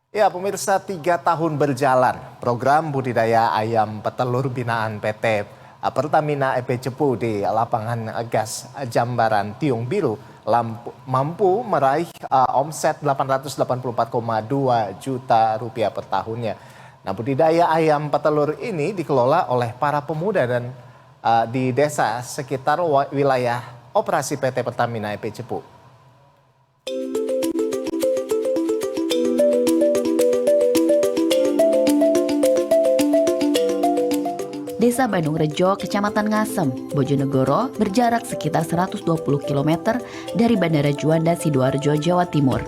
Ya, pemirsa, 3 tahun berjalan, program budidaya ayam petelur binaan PT Pertamina EP Cepu di lapangan gas Jambaran Tiung Biru mampu meraih omset 884,2 juta rupiah per tahunnya. Nah, budidaya ayam petelur ini dikelola oleh para pemuda dan di desa sekitar wilayah operasi PT Pertamina EP Cepu. Desa Bandung Rejo, Kecamatan Ngasem, Bojonegoro berjarak sekitar 120 km dari Bandara Juanda Sidoarjo, Jawa Timur.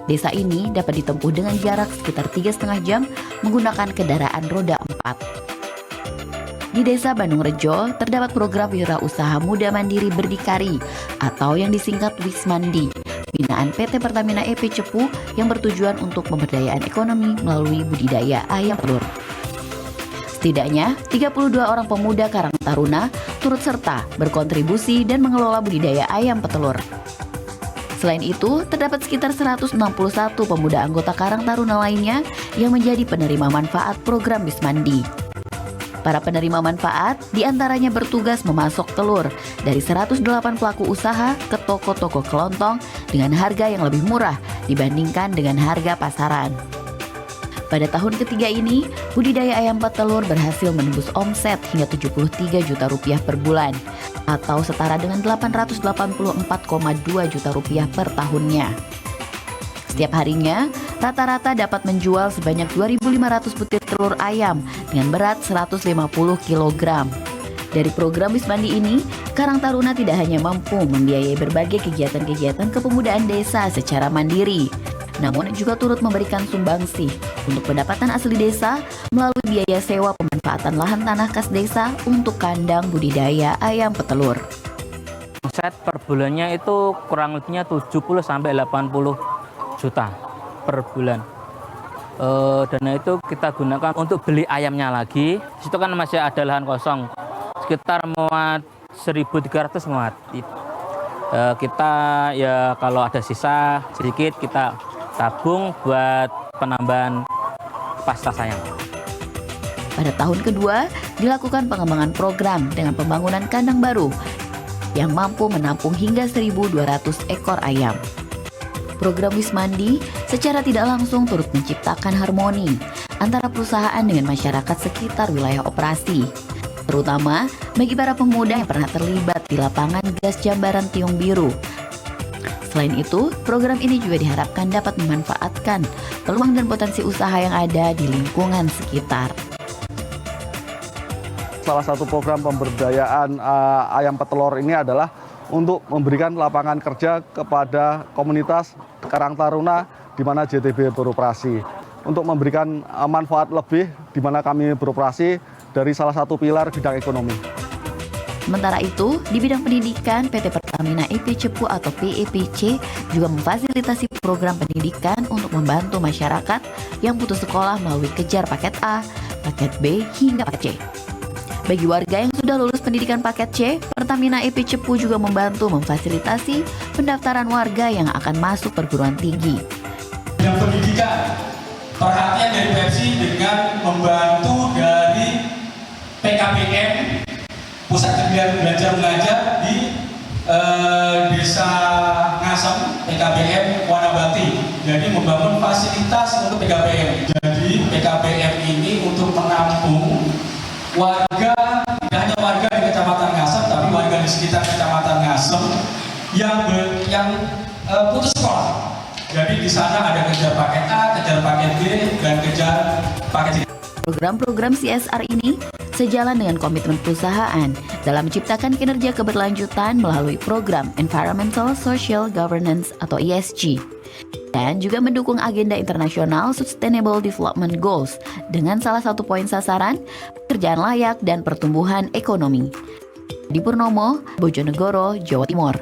Desa ini dapat ditempuh dengan jarak sekitar 3,5 jam menggunakan kendaraan roda 4. Di Desa Bandung Rejo terdapat program Wirausaha Muda Mandiri Berdikari atau yang disingkat Wismandi, binaan PT Pertamina EP Cepu yang bertujuan untuk pemberdayaan ekonomi melalui budidaya ayam telur. Setidaknya 32 orang pemuda Karang Taruna turut serta berkontribusi dan mengelola budidaya ayam petelur. Selain itu, terdapat sekitar 161 pemuda anggota Karang Taruna lainnya yang menjadi penerima manfaat program Wismandi. Para penerima manfaat diantaranya bertugas memasok telur dari 108 pelaku usaha ke toko-toko kelontong dengan harga yang lebih murah dibandingkan dengan harga pasaran. Pada tahun ketiga ini, budidaya ayam petelur berhasil menembus omset hingga 73 juta rupiah per bulan atau setara dengan 884,2 juta rupiah per tahunnya. Setiap harinya, rata-rata dapat menjual sebanyak 2.500 butir telur ayam dengan berat 150 kg. Dari program Wismandi ini, Karang Taruna tidak hanya mampu membiayai berbagai kegiatan-kegiatan kepemudaan desa secara mandiri, namun juga turut memberikan sumbangsih untuk pendapatan asli desa melalui biaya sewa pemanfaatan lahan tanah kas desa untuk kandang budidaya ayam petelur. Omset per bulannya itu kurang lebihnya 70 sampai 80 juta per bulan. Dana itu kita gunakan untuk beli ayamnya lagi. Di situ kan masih ada lahan kosong, sekitar muat 1.300 muat. Kita ya kalau ada sisa sedikit kita tabung buat penambahan pasta sayang. Pada tahun kedua, dilakukan pengembangan program dengan pembangunan kandang baru yang mampu menampung hingga 1.200 ekor ayam. Program Wismandi secara tidak langsung turut menciptakan harmoni antara perusahaan dengan masyarakat sekitar wilayah operasi, terutama bagi para pemuda yang pernah terlibat di lapangan gas Jambaran Tiung Biru. Selain itu, program ini juga diharapkan dapat memanfaatkan peluang dan potensi usaha yang ada di lingkungan sekitar. Salah satu program pemberdayaan ayam petelur ini adalah untuk memberikan lapangan kerja kepada komunitas Karang Taruna di mana JTB beroperasi. Untuk memberikan manfaat lebih di mana kami beroperasi dari salah satu pilar bidang ekonomi. Sementara itu, di bidang pendidikan, PT Pertamina EP Cepu atau PEPC juga memfasilitasi program pendidikan untuk membantu masyarakat yang putus sekolah melalui kejar paket A, paket B, hingga paket C. Bagi warga yang sudah lulus pendidikan paket C, Pertamina EP Cepu juga membantu memfasilitasi pendaftaran warga yang akan masuk perguruan tinggi. Bidang pendidikan, perhatian dari Pepsi dengan membantu dari PKBM, Pusat Kegiatan Belajar Mengajar di Desa Ngasem, PKBM Wanabati. Jadi membangun fasilitas untuk PKBM. Jadi PKBM ini untuk menampung warga, tidak hanya warga di Kecamatan Ngasem, tapi warga di sekitar Kecamatan Ngasem yang putus sekolah. Jadi di sana ada kejar paket A, kejar paket B, dan kejar paket C. Program-program CSR ini sejalan dengan komitmen perusahaan dalam menciptakan kinerja keberlanjutan melalui program Environmental Social Governance atau ESG dan juga mendukung agenda internasional Sustainable Development Goals dengan salah satu poin sasaran pekerjaan layak dan pertumbuhan ekonomi. Di Purnomo, Bojonegoro, Jawa Timur.